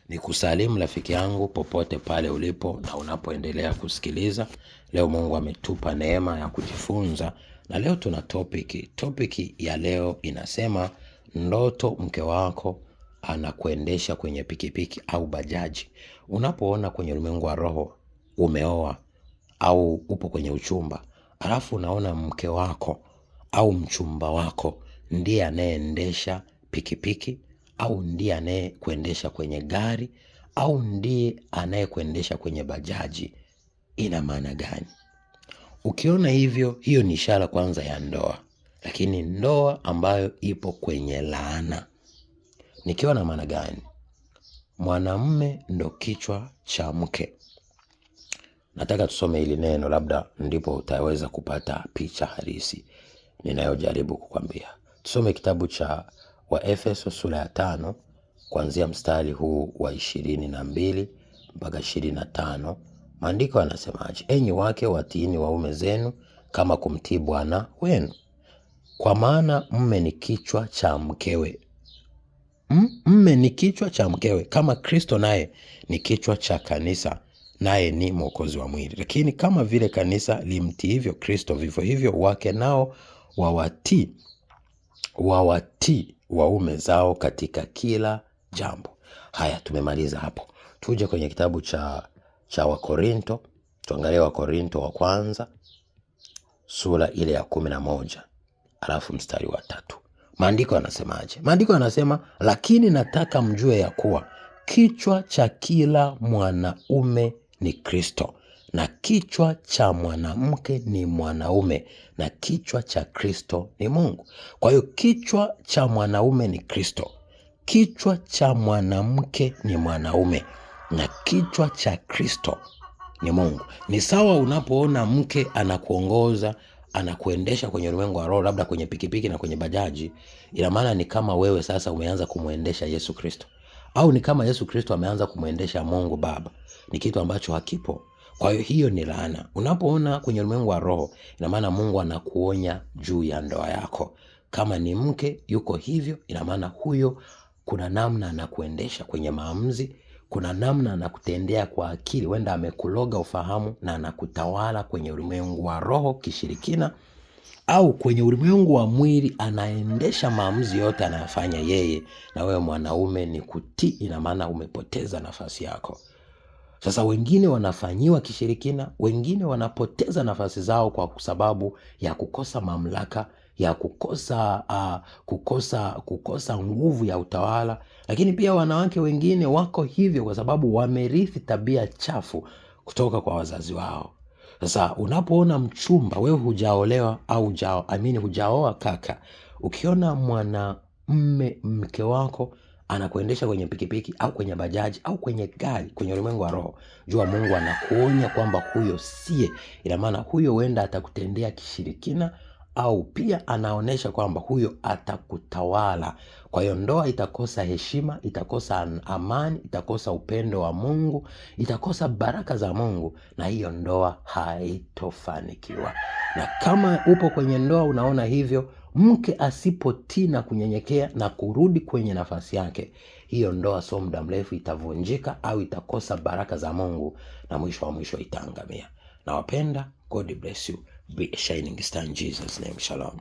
Ni kusalimu rafiki yangu popote pale ulipo na unapoendelea kusikiliza. Leo Mungu ametupa neema ya kujifunza na leo tuna topic ya leo inasema ndoto mke wako anakuendesha kwenye pikipiki au bajaji. Unapoona kwenye ulimwengu wa roho umeoa au upo kwenye uchumba, alafu unaona mke wako au mchumba wako ndiye anayeendesha pikipiki au ndiye anayekuendesha kwenye gari au ndiye anayekuendesha kwenye bajaji, ina maana gani? Ukiona hivyo, hiyo ni ishara kwanza ya ndoa, lakini ndoa ambayo ipo kwenye laana. Nikiwa na maana gani? Mwanamume ndo kichwa cha mke. Nataka tusome hili neno, labda ndipo utaweza kupata picha halisi ninayojaribu kukwambia. Tusome kitabu cha Waefeso sura ya 5 kuanzia mstari huu wa 22 mpaka 25. Maandiko yanasemaje? Enyi wake watiini waume zenu kama kumtii Bwana wenu, kwa maana mume ni kichwa cha mkewe. Mume ni kichwa cha mkewe, kama Kristo naye ni kichwa cha kanisa, naye ni mwokozi wa mwili. Lakini kama vile kanisa limtii hivyo Kristo, vivyo hivyo wake nao wawatii waume zao katika kila jambo. Haya, tumemaliza hapo. Tuje kwenye kitabu cha Wakorinto. Tuangalie Wakorinto wa kwanza sura ile ya 11 alafu mstari wa 3. Maandiko yanasemaje? Maandiko yanasema, lakini nataka mjue ya kuwa kichwa cha kila mwanaume ni Kristo, na kichwa cha mwanamke ni mwanaume, na kichwa cha Kristo ni Mungu. Kwa hiyo kichwa cha mwanaume ni Kristo, kichwa cha mwanamke ni mwanaume, na kichwa cha Kristo ni Mungu. Ni sawa unapoona mke anakuongoza, anakuendesha kwenye ulimwengu wa roho, labda kwenye pikipiki na kwenye bajaji, ina maana ni kama wewe sasa umeanza kumuendesha Yesu Kristo, au ni kama Yesu Kristo ameanza kumuendesha Mungu Baba. Ni kitu ambacho hakipo. Kwa hiyo ni laana. Unapoona kwenye ulimwengu wa roho, ina maana Mungu anakuonya juu ya ndoa yako. Kama ni mke yuko hivyo, ina maana huyo kuna namna anakuendesha kwenye maamuzi, kuna namna anakutendea kwa akili, wenda amekuloga ufahamu na anakutawala kwenye ulimwengu wa roho kishirikina, au kwenye ulimwengu wa mwili anaendesha maamuzi yote anayofanya yeye, na wewe mwanaume ni kutii. Ina maana umepoteza nafasi yako. Sasa wengine wanafanyiwa kishirikina, wengine wanapoteza nafasi zao kwa sababu ya kukosa mamlaka, ya kukosa nguvu ya utawala. Lakini pia wanawake wengine wako hivyo kwa sababu wamerithi tabia chafu kutoka kwa wazazi wao. Sasa unapoona mchumba, wewe hujaolewa au hujaoa kaka, ukiona mwanamume mke wako anakuendesha kwenye pikipiki au kwenye bajaji au kwenye gari kwenye ulimwengu wa roho, jua Mungu anakuonya kwamba huyo siye. Ina maana huyo huenda atakutendea kishirikina, au pia anaonesha kwamba huyo atakutawala. Kwa hiyo ndoa itakosa heshima, itakosa amani, itakosa upendo wa Mungu, itakosa baraka za Mungu, na hiyo ndoa haitofanikiwa. Na kama upo kwenye ndoa unaona hivyo, mke asipotii na kunyenyekea na kurudi kwenye nafasi yake, hiyo ndoa sio muda mrefu itavunjika au itakosa baraka za Mungu, na mwisho wa mwisho itaangamia. Nawapenda. God bless you. Be a shining star in Jesus' name. Shalom.